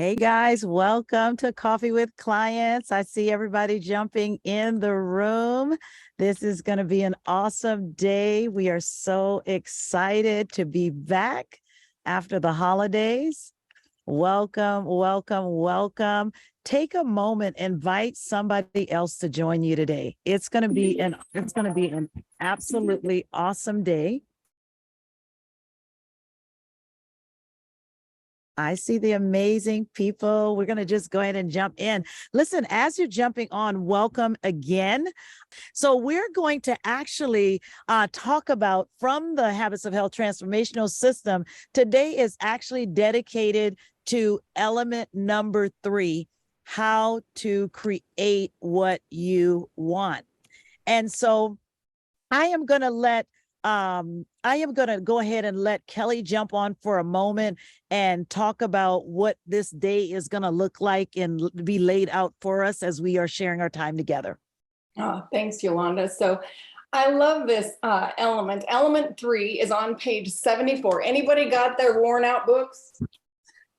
Hey guys, welcome to Coffee with Clients. I see everybody jumping in the room. This is going to be an awesome day. We are so excited to be back after the holidays. Welcome, welcome, welcome. Take a moment, invite somebody else to join you today. It's going to be an absolutely awesome day. I see the amazing people. We're going to just go ahead and jump in. Listen, as you're jumping on, welcome again. So we're going to actually talk about from the Habits of Health Transformational System. Today is actually dedicated to element number 3, how to create what you want. And so I am going to go ahead and let Kelly jump on for a moment and talk about what this day is going to look like and be laid out for us as we are sharing our time together. Oh, thanks, Yolanda. So I love this element. Element 3 is on page 74. Anybody got their worn out books?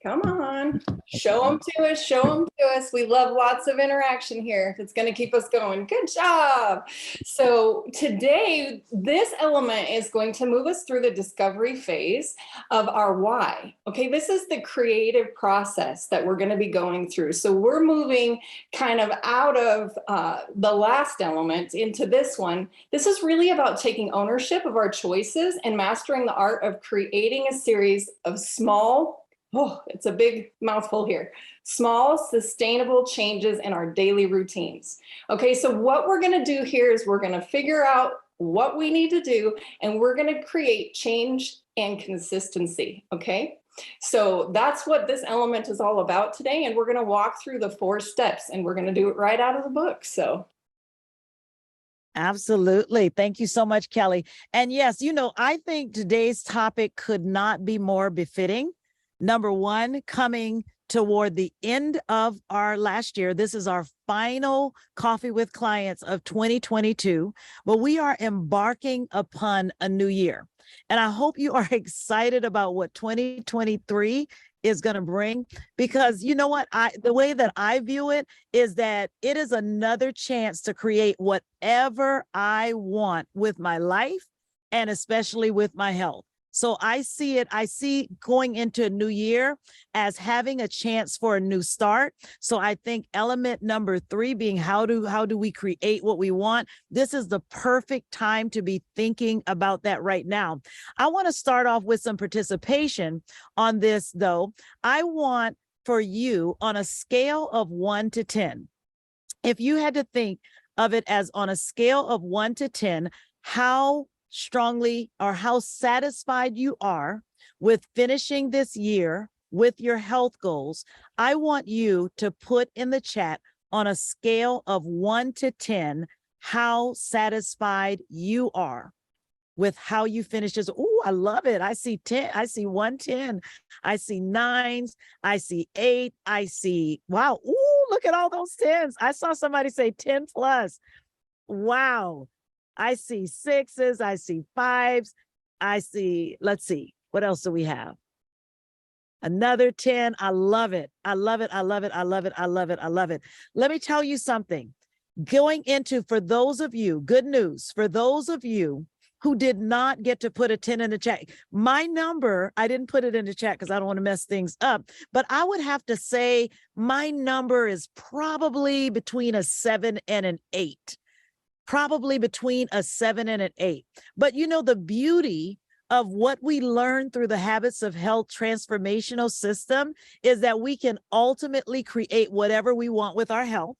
Come on, show them to us, show them to us. We love lots of interaction here. It's going to keep us going. Good job. So today, this element is going to move us through the discovery phase of our why. Okay, this is the creative process that we're going to be going through. So we're moving kind of out of the last element into this one. This is really about taking ownership of our choices and mastering the art of creating a series of small, it's a big mouthful here. Small, sustainable changes in our daily routines. Okay, so what we're going to do here is we're going to figure out what we need to do, and we're going to create change and consistency. Okay, so that's what this element is all about today, and we're going to walk through the 4 steps, and we're going to do it right out of the book. So. Absolutely. Thank you so much, Kelly. And yes, I think today's topic could not be more befitting. Number 1, coming toward the end of our last year. This is our final Coffee with Clients of 2022, but we are embarking upon a new year. And I hope you are excited about what 2023 is going to bring, because you know what, the way that I view it is that it is another chance to create whatever I want with my life and especially with my health. So I see going into a new year as having a chance for a new start. So I think element number 3 being how do we create what we want? This is the perfect time to be thinking about that right now. I want to start off with some participation on this, though. I want for you, on a scale of 1 to 10, if you had to think of it as on a scale of 1 to 10, how strongly or how satisfied you are with finishing this year with your health goals, I want you to put in the chat on a scale of 1 to 10, how satisfied you are with how you finished this. Oh, I love it. I see 10. I see 110. I see 9s. I see 8. I see, wow. Ooh, look at all those 10s. I saw somebody say 10 plus. Wow. I see 6s, I see 5s, I see, let's see, what else do we have? Another 10. I love it. I love it. I love it. I love it. I love it. I love it. Let me tell you something. Going into, for those of you, good news, for those of you who did not get to put a 10 in the chat, my number, I didn't put it in the chat because I don't want to mess things up, but I would have to say my number is probably between a 7 and an 8. Probably between a 7 and an 8. But the beauty of what we learn through the Habits of Health Transformational System is that we can ultimately create whatever we want with our health.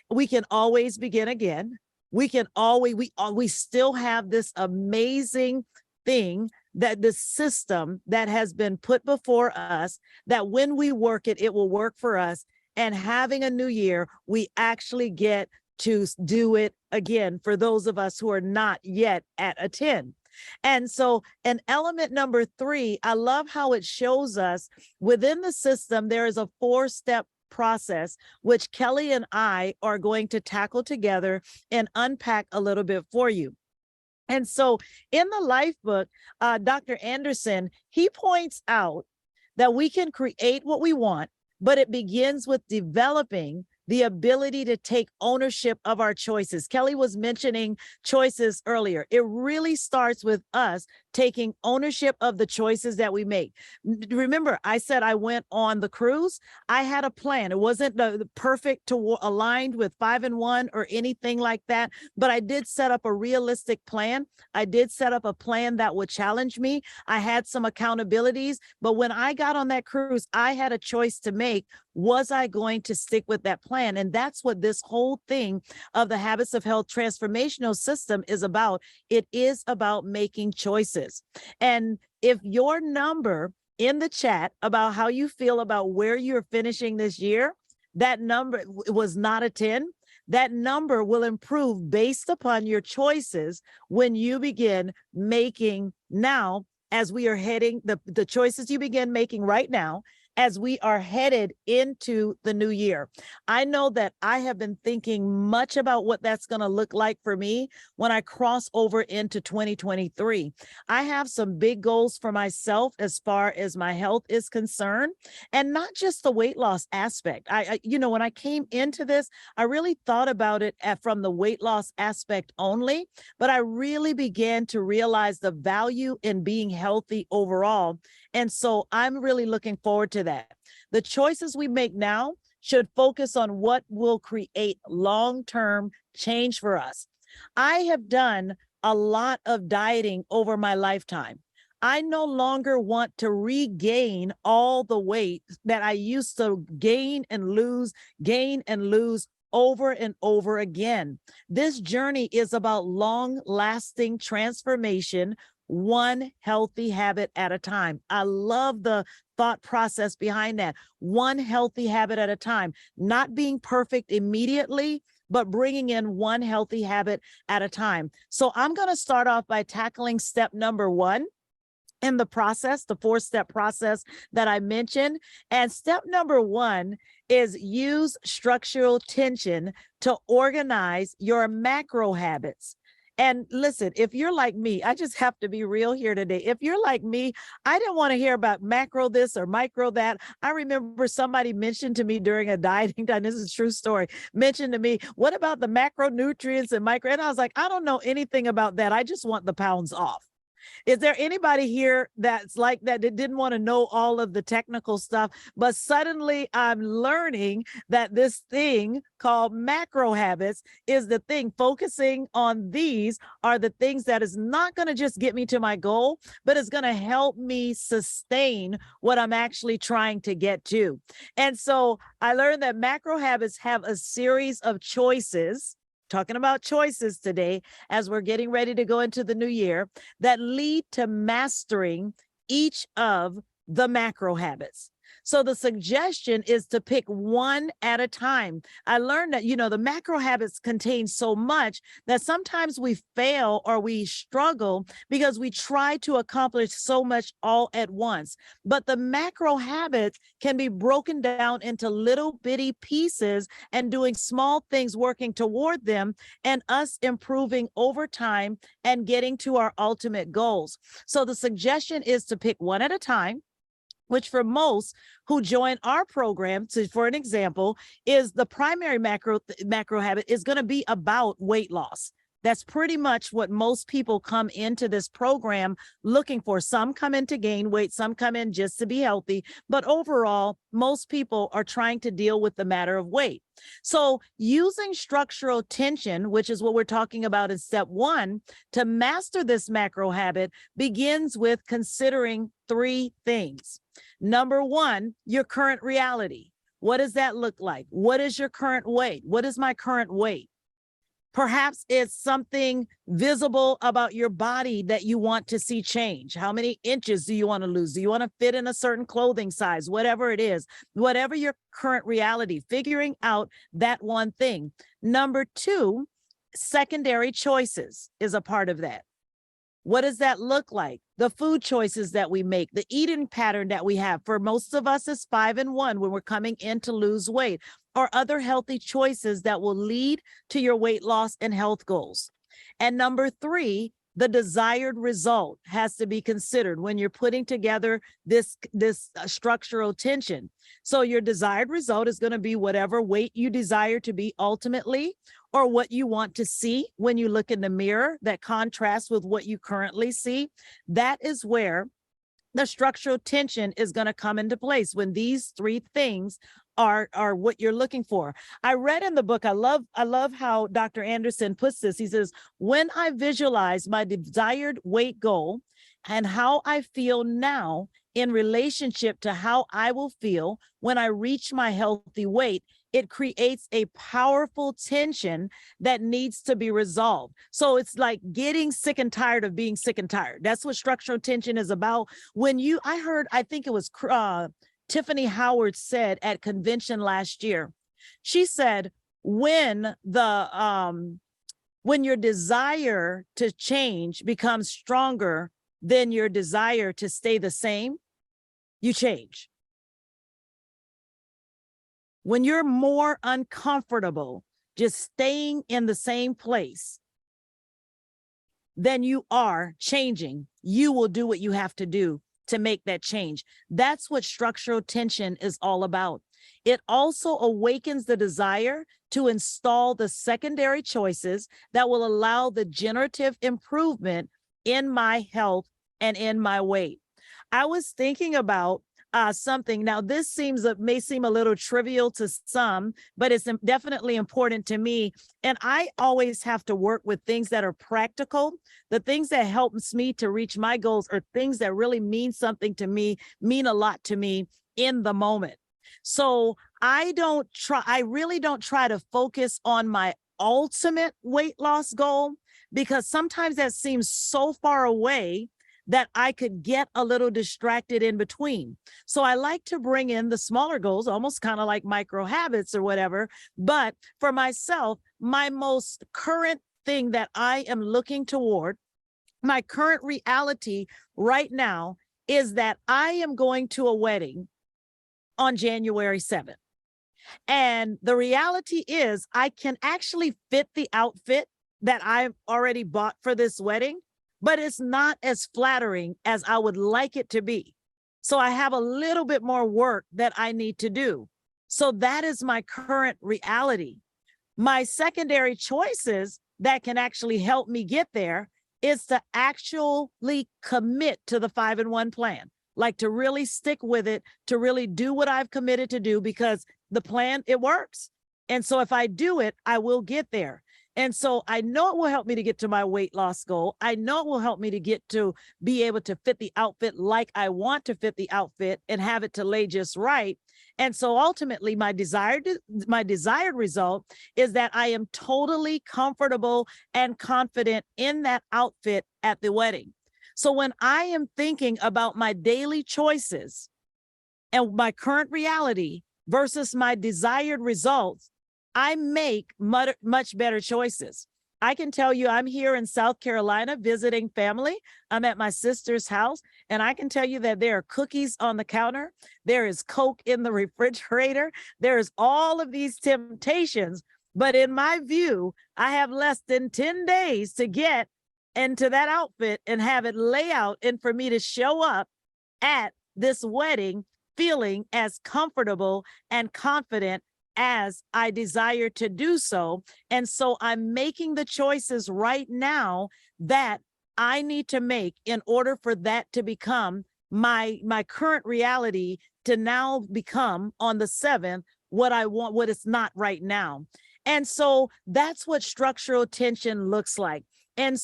We can always begin again. We can always, we still have this amazing thing, that the system that has been put before us, that when we work it, it will work for us. And having a new year, we actually get to do it again for those of us who are not yet at a 10. And so an element number 3, I love how it shows us within the system, there is a 4-step process, which Kelly and I are going to tackle together and unpack a little bit for you. And so in the life book, Dr. Anderson, he points out that we can create what we want but it begins with developing the ability to take ownership of our choices. Kelly was mentioning choices earlier. It really starts with us taking ownership of the choices that we make. Remember, I said I went on the cruise. I had a plan. It wasn't the perfect to aligned with 5 and 1 or anything like that, but I did set up a realistic plan. I did set up a plan that would challenge me. I had some accountabilities, but when I got on that cruise, I had a choice to make. Was I going to stick with that plan? And that's what this whole thing of the Habits of Health transformational system is about. It is about making choices. And if your number in the chat about how you feel about where you're finishing this year, that number was not a 10, that number will improve based upon your choices when you begin making now, as we are heading, the choices you begin making right now, as we are headed into the new year. I know that I have been thinking much about what that's going to look like for me when I cross over into 2023. I have some big goals for myself as far as my health is concerned, and not just the weight loss aspect. When I came into this, I really thought about it from the weight loss aspect only, but I really began to realize the value in being healthy overall. And so I'm really looking forward to that. The choices we make now should focus on what will create long-term change for us. I have done a lot of dieting over my lifetime. I no longer want to regain all the weight that I used to gain and lose over and over again. This journey is about long-lasting transformation, one healthy habit at a time. I love the thought process behind that. One healthy habit at a time, not being perfect immediately, but bringing in one healthy habit at a time. So I'm going to start off by tackling step number 1 in the process, the 4-step process that I mentioned. And step number 1 is use structural tension to organize your macro habits. And listen, if you're like me, I just have to be real here today. If you're like me, I didn't want to hear about macro this or micro that. I remember somebody mentioned to me during a dieting time, this is a true story, mentioned to me, what about the macronutrients and micro? And I was like, I don't know anything about that. I just want the pounds off. Is there anybody here that's like that didn't want to know all of the technical stuff, but suddenly I'm learning that this thing called macro habits is the thing. Focusing on these are the things that is not going to just get me to my goal, but it's going to help me sustain what I'm actually trying to get to. And so I learned that macro habits have a series of choices, talking about choices today as we're getting ready to go into the new year, that lead to mastering each of the macro habits. So the suggestion is to pick one at a time. I learned that, the macro habits contain so much that sometimes we fail or we struggle because we try to accomplish so much all at once. But the macro habits can be broken down into little bitty pieces and doing small things working toward them, and us improving over time and getting to our ultimate goals. So the suggestion is to pick one at a time, which for most who join our program, for an example, is the primary macro habit is going to be about weight loss. That's pretty much what most people come into this program looking for. Some come in to gain weight, some come in just to be healthy, but overall, most people are trying to deal with the matter of weight. So using structural tension, which is what we're talking about in step 1, to master this macro habit begins with considering 3 things. Number 1, your current reality. What does that look like? What is your current weight? What is my current weight? Perhaps it's something visible about your body that you want to see change. How many inches do you want to lose? Do you want to fit in a certain clothing size? Whatever it is, whatever your current reality, figuring out that one thing. Number 2, secondary choices is a part of that. What does that look like? The food choices that we make, the eating pattern that we have. For most of us, it's 5 and 1 when we're coming in to lose weight, or other healthy choices that will lead to your weight loss and health goals. And number 3 the desired result has to be considered when you're putting together this structural tension. So your desired result is going to be whatever weight you desire to be ultimately, or what you want to see when you look in the mirror that contrasts with what you currently see. That is where the structural tension is going to come into place, when these three things are what you're looking for. I read in the book, I love how Dr. Anderson puts this. He says, when I visualize my desired weight goal and how I feel now in relationship to how I will feel when I reach my healthy weight, it creates a powerful tension that needs to be resolved. So it's like getting sick and tired of being sick and tired. That's what structural tension is about. I think it was Tiffany Howard said at convention last year, she said, when your desire to change becomes stronger than your desire to stay the same, you change. When you're more uncomfortable just staying in the same place than you are changing, you will do what you have to do to make that change. That's what structural tension is all about. It also awakens the desire to install the secondary choices that will allow the generative improvement in my health and in my weight. I was thinking about something. Now, this may seem a little trivial to some, but it's definitely important to me. And I always have to work with things that are practical. The things that helps me to reach my goals are things that really mean something to me, mean a lot to me in the moment. So I really don't try to focus on my ultimate weight loss goal, because sometimes that seems so far away that I could get a little distracted in between. So I like to bring in the smaller goals, almost kind of like micro habits or whatever. But for myself, my most current thing that I am looking toward, my current reality right now, is that I am going to a wedding on January 7th. And the reality is I can actually fit the outfit that I've already bought for this wedding, but it's not as flattering as I would like it to be. So I have a little bit more work that I need to do. So that is my current reality. My secondary choices that can actually help me get there is to actually commit to the 5-in-1 plan, like to really stick with it, to really do what I've committed to do, because the plan, it works. And so if I do it, I will get there. And so I know it will help me to get to my weight loss goal. I know it will help me to get to be able to fit the outfit like I want to fit the outfit and have it to lay just right. And so ultimately my desired result is that I am totally comfortable and confident in that outfit at the wedding. So when I am thinking about my daily choices and my current reality versus my desired results, I make much better choices. I can tell you, I'm here in South Carolina visiting family. I'm at my sister's house, and I can tell you that there are cookies on the counter. There is Coke in the refrigerator. There is all of these temptations. But in my view, I have less than 10 days to get into that outfit and have it lay out, and for me to show up at this wedding feeling as comfortable and confident as I desire to do so. And so I'm making the choices right now that I need to make in order for that to become my current reality, to now become on the 7th what I want, what it's not right now. And so that's what structural tension looks like. And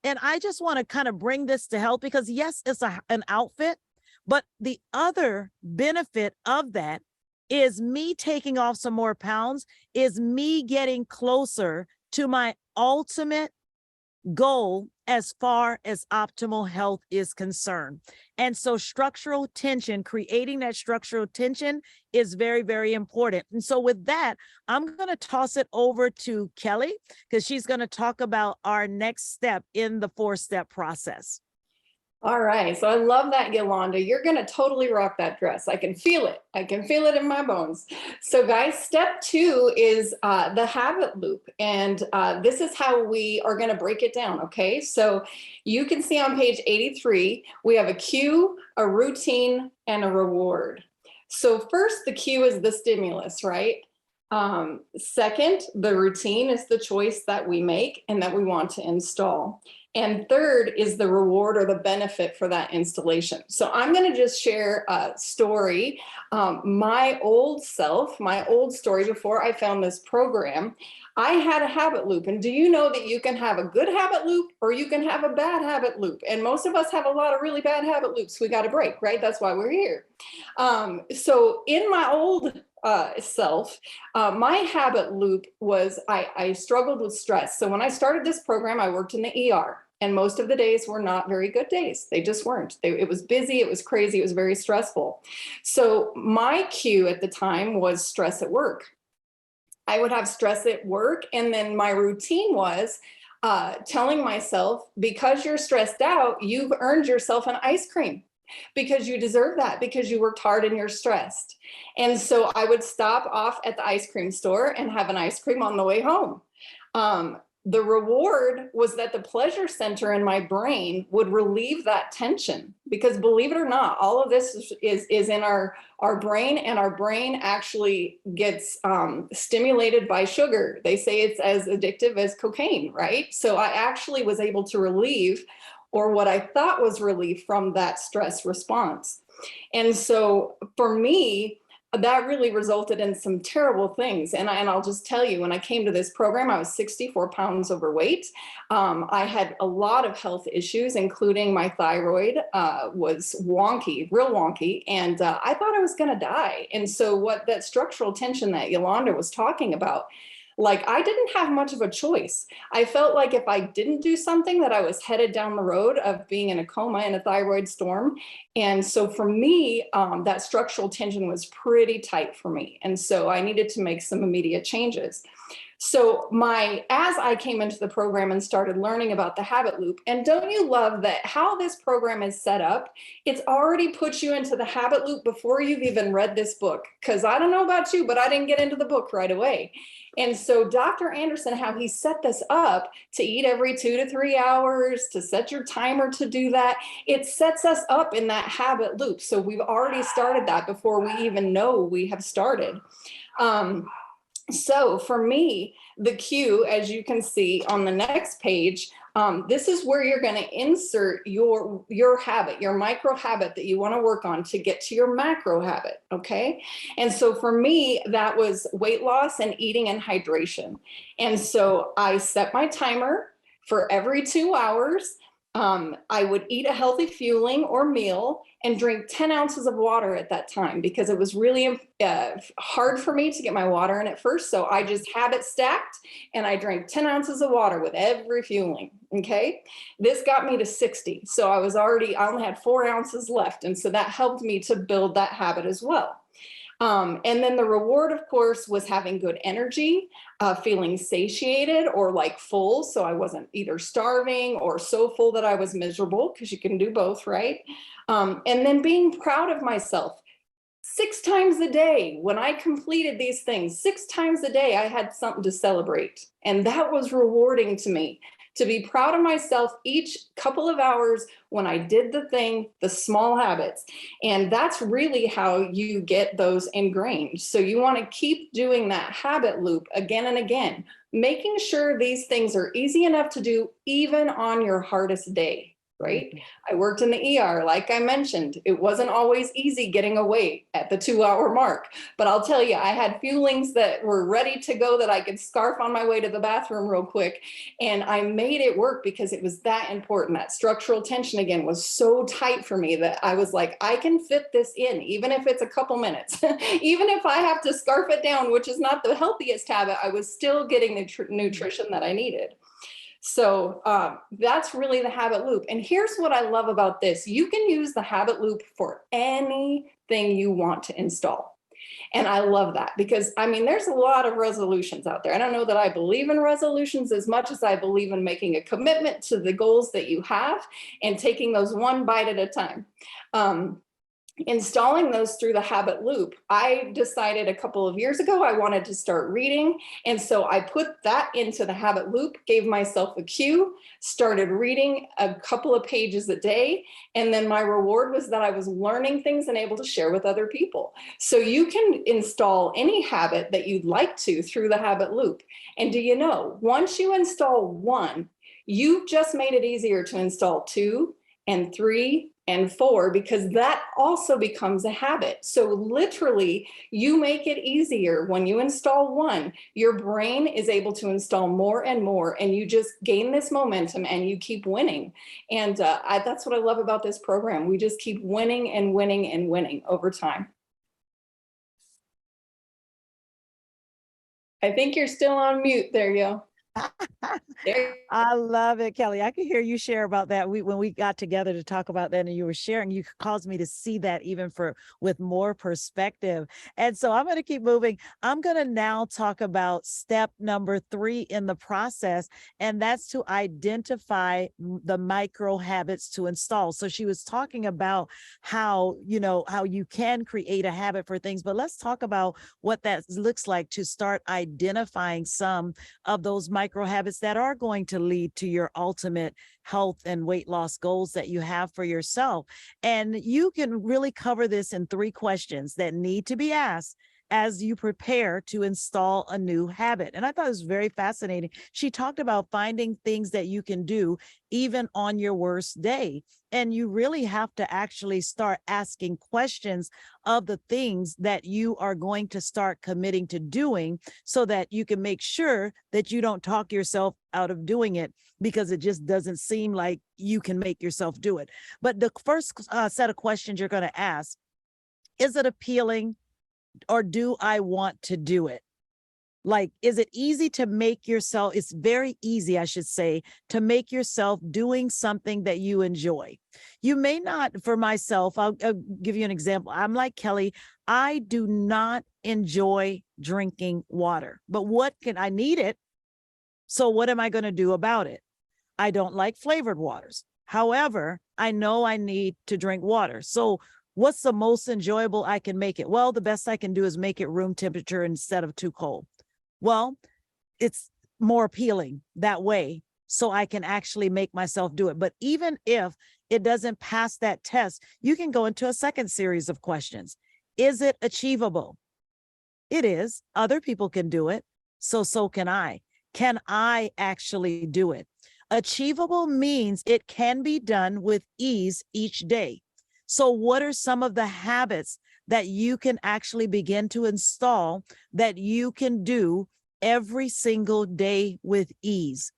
I just want to kind of bring this to health, because yes, it's an outfit, but the other benefit of that is me taking off some more pounds, is me getting closer to my ultimate goal as far as optimal health is concerned. And so structural tension, creating that structural tension is very, very important. And so with that, I'm going to toss it over to Kelly, because she's going to talk about our next step in the 4-step process. All right. So I love that, Yolanda. You're going to totally rock that dress. I can feel it. I can feel it in my bones. So guys, step 2 is the habit loop. And this is how we are going to break it down. Okay. So you can see on page 83, we have a cue, a routine, and a reward. So first, the cue is the stimulus, right? Second, the routine is the choice that we make and that we want to install. And third is the reward or the benefit for that installation. So I'm going to just share a story. My old self, my old story before I found this program, I had a habit loop. And do you know that you can have a good habit loop or you can have a bad habit loop? And most of us have a lot of really bad habit loops we got to break, right? That's why we're here. So in my old self, my habit loop was I struggled with stress. So when I started this program, I worked in the ER, and most of the days were not very good days. They just weren't. It was busy, it was crazy, it was very stressful. So my cue at the time was stress at work. I would have stress at work, and then my routine was telling myself, because you're stressed out, you've earned yourself an ice cream because you deserve that, because you worked hard and you're stressed. And so I would stop off at the ice cream store and have an ice cream on the way home. The reward was that the pleasure center in my brain would relieve that tension, because believe it or not, all of this is in our brain, and our brain actually gets stimulated by sugar. They say it's as addictive as cocaine, right? So I actually was able to relieve, or what I thought was relief, from that stress response. And so for me, that really resulted in some terrible things. And I'll just tell you, when I came to this program, I was 64 pounds overweight. I had a lot of health issues, including my thyroid was wonky, real wonky. And I thought I was going to die. And so what that structural tension that Yolanda was talking about, like, I didn't have much of a choice. I felt like if I didn't do something, that I was headed down the road of being in a coma in a thyroid storm. And so for me, that structural tension was pretty tight for me. And so I needed to make some immediate changes. So as I came into the program and started learning about the habit loop, and don't you love that how this program is set up? It's already put you into the habit loop before you've even read this book. Because I don't know about you, but I didn't get into the book right away. And so Dr. Anderson, how he set this up to eat every 2 to 3 hours, to set your timer to do that, it sets us up in that habit loop. So we've already started that before we even know we have started. So for me, the cue, as you can see on the next page, this is where you're going to insert your habit, your micro habit that you want to work on to get to your macro habit. Okay. And so for me, that was weight loss and eating and hydration. And so I set my timer for every 2 hours. I would eat a healthy fueling or meal and drink 10 ounces of water at that time, because it was really hard for me to get my water in at first. So I just habit stacked, and I drank 10 ounces of water with every fueling. Okay. This got me to 60. So I only had 4 ounces left. And so that helped me to build that habit as well. And then the reward, of course, was having good energy, feeling satiated or like full. So I wasn't either starving or so full that I was miserable, because you can do both, right? And then being proud of myself. 6 times a day, when I completed these things, 6 times a day, I had something to celebrate. And that was rewarding to me, to be proud of myself each couple of hours when I did the thing, the small habits. And that's really how you get those ingrained. So you want to keep doing that habit loop again and again, making sure these things are easy enough to do even on your hardest day. Right? I worked in the ER, like I mentioned. It wasn't always easy getting away at the 2-hour mark, but I'll tell you, I had fuelings that were ready to go that I could scarf on my way to the bathroom real quick. And I made it work because it was that important. That structural tension, again, was so tight for me that I was like, I can fit this in, even if it's a couple minutes. Even if I have to scarf it down, which is not the healthiest habit, I was still getting the nutrition that I needed. So that's really the habit loop. And here's what I love about this. You can use the habit loop for anything you want to install. And I love that because, I mean, there's a lot of resolutions out there. I don't know that I believe in resolutions as much as I believe in making a commitment to the goals that you have and taking those one bite at a time. Installing those through the habit loop. I decided a couple of years ago I wanted to start reading. And so I put that into the habit loop, gave myself a cue, started reading a couple of pages a day. And then my reward was that I was learning things and able to share with other people. So you can install any habit that you'd like to through the habit loop. And do you know, once you install one, you've just made it easier to install 2 and 3 and 4, because that also becomes a habit. So literally, you make it easier when you install one, your brain is able to install more and more, and you just gain this momentum and you keep winning. And that's what I love about this program. We just keep winning and winning and winning over time. I think you're still on mute there, yo. I love it, Kelly. I could hear you share about that. When we got together to talk about that and you were sharing, you caused me to see that even with more perspective. And so I'm going to keep moving. I'm going to now talk about step number 3 in the process, and that's to identify the micro habits to install. So she was talking about how you can create a habit for things, but let's talk about what that looks like to start identifying some of those micro habits that are going to lead to your ultimate health and weight loss goals that you have for yourself. And you can really cover this in 3 questions that need to be asked as you prepare to install a new habit. And I thought it was very fascinating. She talked about finding things that you can do even on your worst day. And you really have to actually start asking questions of the things that you are going to start committing to doing so that you can make sure that you don't talk yourself out of doing it because it just doesn't seem like you can make yourself do it. But the first set of questions you're going to ask, is it appealing? Or do I want to do it? Like, is it easy to make yourself, it's very easy, I should say, to make yourself doing something that you enjoy. You may not, for myself, I'll give you an example. I'm like Kelly, I do not enjoy drinking water, but I need it. So what am I going to do about it? I don't like flavored waters. However, I know I need to drink water. So what's the most enjoyable I can make it? Well, the best I can do is make it room temperature instead of too cold. Well, it's more appealing that way, so I can actually make myself do it. But even if it doesn't pass that test, you can go into a second series of questions. Is it achievable? It is. Other people can do it, so can I. Can I actually do it? Achievable means it can be done with ease each day. So what are some of the habits that you can actually begin to install that you can do every single day with ease?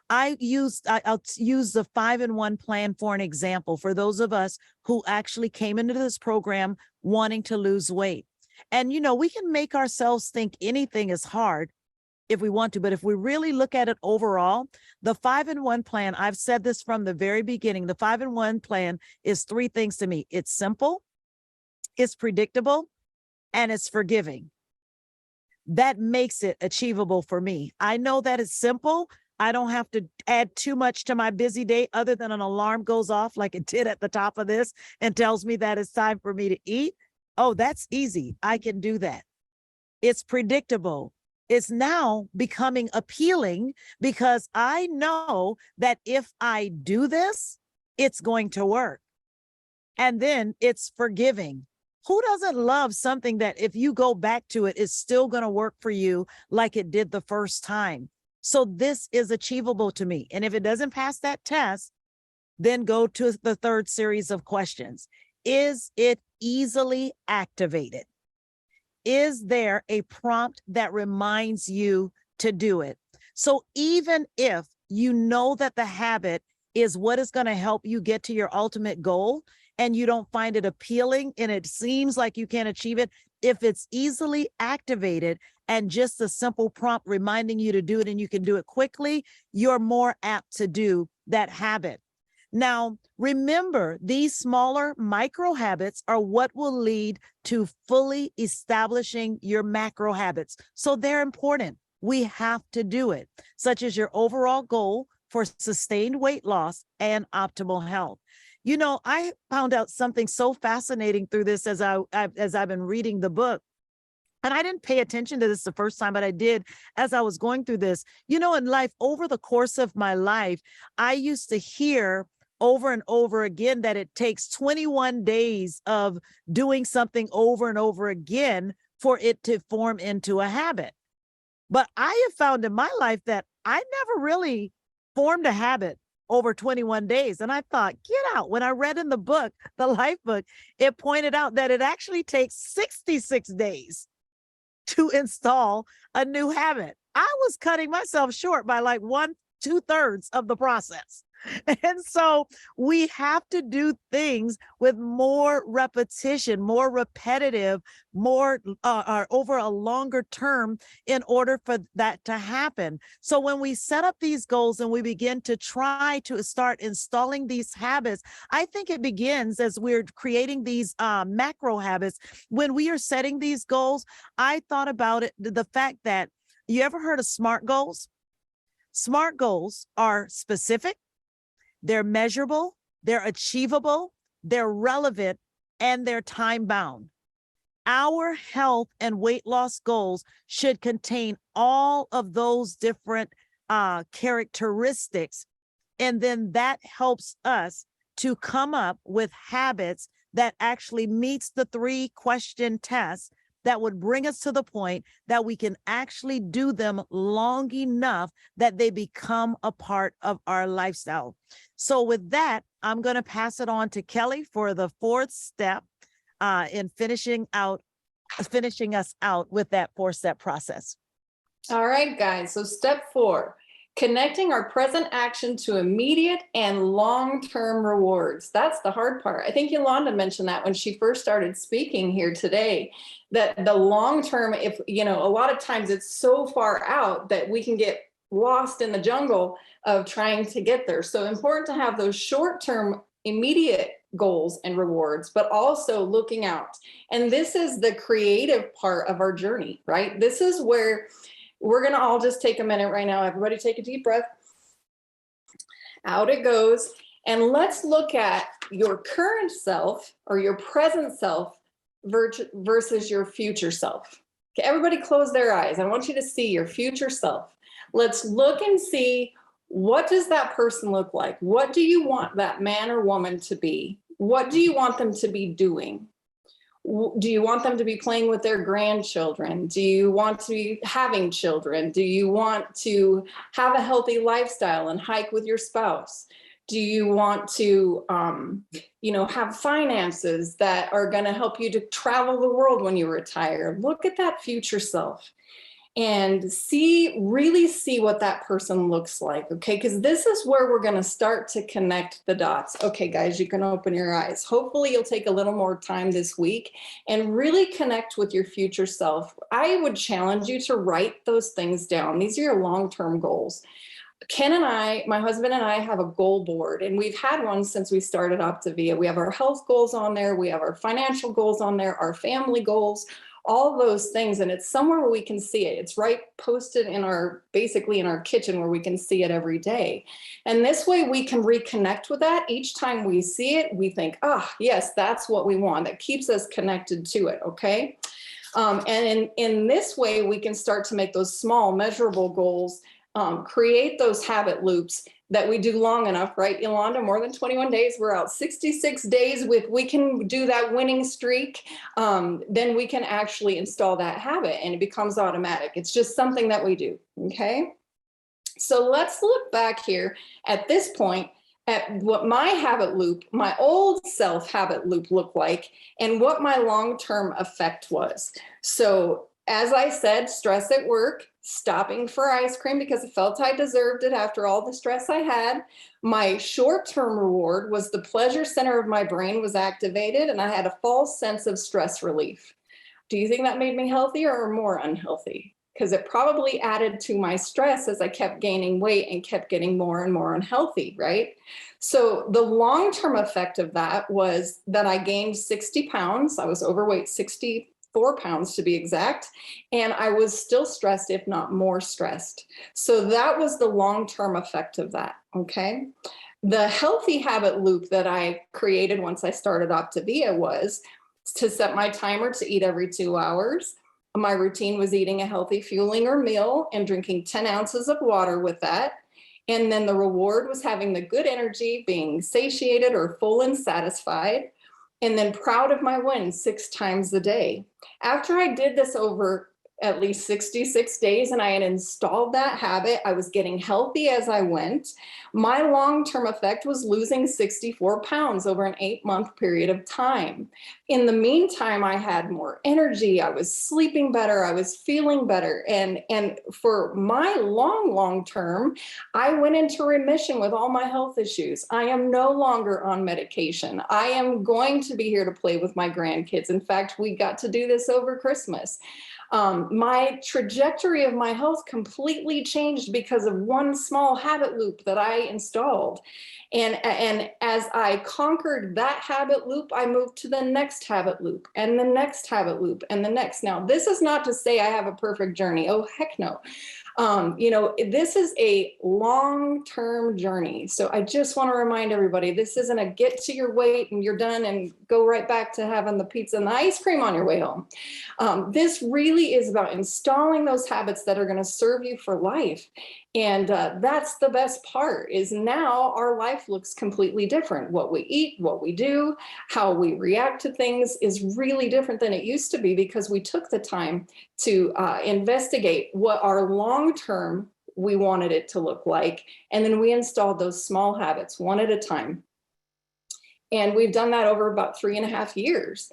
I'll use the 5-in-1 plan for an example for those of us who actually came into this program wanting to lose weight. And, we can make ourselves think anything is hard if we want to, but if we really look at it overall, the 5-in-1 plan, I've said this from the very beginning, the 5-in-1 plan is 3 things to me. It's simple, it's predictable, and it's forgiving. That makes it achievable for me. I know that it's simple. I don't have to add too much to my busy day other than an alarm goes off like it did at the top of this and tells me that it's time for me to eat. Oh, that's easy. I can do that. It's predictable. It's now becoming appealing because I know that if I do this, it's going to work. And then it's forgiving. Who doesn't love something that if you go back to it, it's still going to work for you like it did the first time? So this is achievable to me. And if it doesn't pass that test, then go to the third series of questions. Is it easily activated? Is there a prompt that reminds you to do it? So even if you know that the habit is what is going to help you get to your ultimate goal and you don't find it appealing and it seems like you can't achieve it, if it's easily activated and just a simple prompt reminding you to do it and you can do it quickly, you're more apt to do that habit. Now, remember, these smaller micro habits are what will lead to fully establishing your macro habits. So they're important. We have to do it, such as your overall goal for sustained weight loss and optimal health. You know, I found out something so fascinating through this as I've been reading the book. And I didn't pay attention to this the first time, but I did as I was going through this. You know, in life, over the course of my life, I used to hear over and over again that it takes 21 days of doing something over and over again for it to form into a habit. But I have found in my life that I never really formed a habit over 21 days. And I thought, get out. When I read in the book, the life book, it pointed out that it actually takes 66 days to install a new habit. I was cutting myself short by like 2/3 of the process. And so we have to do things with more repetition, more repetitive, more over a longer term in order for that to happen. So when we set up these goals and we begin to try to start installing these habits, I think it begins as we're creating these macro habits. When we are setting these goals, I thought about it, the fact that you ever heard of SMART goals? SMART goals are specific, they're measurable, they're achievable, they're relevant, and they're time bound. Our health and weight loss goals should contain all of those different characteristics. And then that helps us to come up with habits that actually meets the 3-question test that would bring us to the point that we can actually do them long enough that they become a part of our lifestyle. So with that, I'm going to pass it on to Kelly for the 4th step in finishing us out with that 4-step process. All right, guys. So step 4, connecting our present action to immediate and long-term rewards. That's the hard part. I think Yolanda mentioned that when she first started speaking here today, that the long-term, if, you know, a lot of times it's so far out that we can get lost in the jungle of trying to get there. So important to have those short-term immediate goals and rewards, but also looking out. And this is the creative part of our journey, right? This is where we're going to all just take a minute right now. Everybody take a deep breath. Out it goes. And let's look at your current self or your present self versus your future self. Okay, everybody close their eyes. I want you to see your future self. Let's look and see, what does that person look like? What do you want that man or woman to be? What do you want them to be doing? Do you want them to be playing with their grandchildren? Do you want to be having children? Do you want to have a healthy lifestyle and hike with your spouse? Do you want to, have finances that are going to help you to travel the world when you retire? Look at that future self and really see what that person looks like, okay? Because this is where we're going to start to connect the dots. Okay, guys, you can open your eyes. Hopefully you'll take a little more time this week and really connect with your future self. I would challenge you to write those things down. These are your long-term goals. Ken and I, my husband and I, have a goal board, and we've had one since we started Optavia. We have our health goals on there. We have our financial goals on there, our family goals, all those things. And it's somewhere where we can see it. It's right posted basically in our kitchen where we can see it every day. And this way we can reconnect with that. Each time we see it, we think, yes, that's what we want. That keeps us connected to it. Okay. And in this way, we can start to make those small measurable goals, create those habit loops that we do long enough, right, Yolanda? More than 21 days, we're out 66 days we can do that winning streak. Then we can actually install that habit and it becomes automatic. It's just something that we do, okay? So let's look back here at this point at what my habit loop, my old self habit loop looked like and what my long-term effect was. So as I said, stress at work, stopping for ice cream because I felt I deserved it after all the stress I had. My short-term reward was the pleasure center of my brain was activated and I had a false sense of stress relief. Do you think that made me healthier or more unhealthy? because it probably added to my stress as I kept gaining weight and kept getting more and more unhealthy, right? So the long-term effect of that was that I gained 60 pounds. I was overweight, 64 pounds to be exact, and I was still stressed, if not more stressed. So that was the long-term effect of that, okay? The healthy habit loop that I created once I started Optavia was to set my timer to eat every 2 hours. My routine was eating a healthy fueling or meal and drinking 10 ounces of water with that. And then the reward was having the good energy, being satiated or full and satisfied, and then proud of my wins 6 times a day. After I did this over at least 66 days and I had installed that habit, I was getting healthy as I went. My long-term effect was losing 64 pounds over an 8-month period of time. In the meantime, I had more energy, I was sleeping better, I was feeling better. And for my long term, I went into remission with all my health issues. I am no longer on medication. I am going to be here to play with my grandkids. In fact, we got to do this over Christmas. My trajectory of my health completely changed because of one small habit loop that I installed. And as I conquered that habit loop, I moved to the next habit loop and the next habit loop and the next. Now, this is not to say I have a perfect journey. Oh, heck no. You know, this is a long-term journey. So I just want to remind everybody, this isn't a get to your weight and you're done and go right back to having the pizza and the ice cream on your way home. This really is about installing those habits that are going to serve you for life. And that's the best part, is now our life looks completely different. What we eat, what we do, how we react to things is really different than it used to be, because we took the time to investigate what our long-term we wanted it to look like. And then we installed those small habits one at a time. And we've done that over about 3.5 years.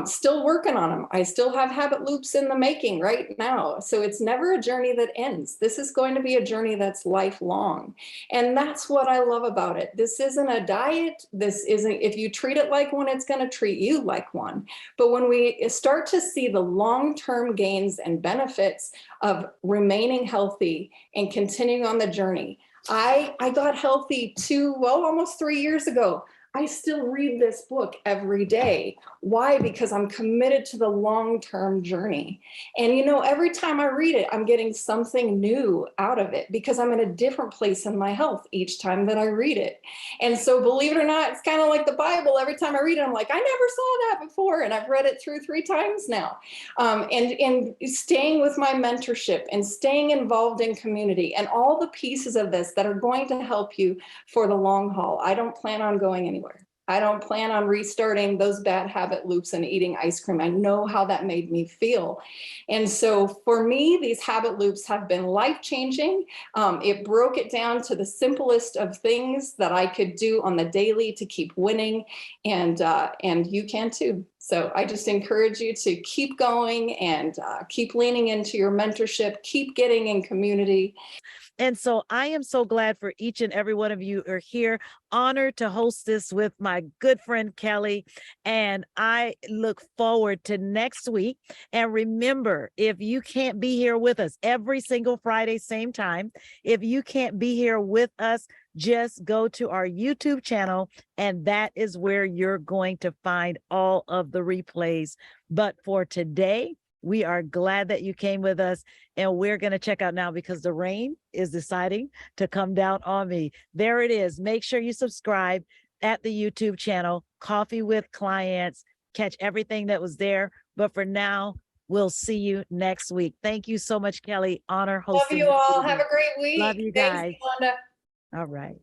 Still working on them. I still have habit loops in the making right now. So it's never a journey that ends. This is going to be a journey that's lifelong. And that's what I love about it. This isn't a diet. This isn't, if you treat it like one, it's going to treat you like one. But when we start to see the long-term gains and benefits of remaining healthy and continuing on the journey, I got healthy almost 3 years ago. I still read this book every day. Why? Because I'm committed to the long-term journey. And you know, every time I read it, I'm getting something new out of it, because I'm in a different place in my health each time that I read it. And so, believe it or not, it's kind of like the Bible. Every time I read it, I'm like, I never saw that before. And I've read it through 3 times now. And staying with my mentorship and staying involved in community and all the pieces of this that are going to help you for the long haul. I don't plan on going anywhere. I don't plan on restarting those bad habit loops and eating ice cream. I know how that made me feel. And so for me, these habit loops have been life-changing. It broke it down to the simplest of things that I could do on the daily to keep winning. And you can too. So I just encourage you to keep going and keep leaning into your mentorship, keep getting in community. And so I am so glad for each and every one of you are here. Honored to host this with my good friend Kelly. And I look forward to next week. And remember, if you can't be here with us every single Friday, same time, if you can't be here with us, just go to our YouTube channel, and that is where you're going to find all of the replays. But for today, we are glad that you came with us, and we're going to check out now because the rain is deciding to come down on me. There it is. Make sure you subscribe at the YouTube channel, Coffee with Clients. Catch everything that was there. But for now, we'll see you next week. Thank you so much, Kelly. Honor hosting. Love you all. Have a great week. Love you guys. Thanks, Yolanda. All right.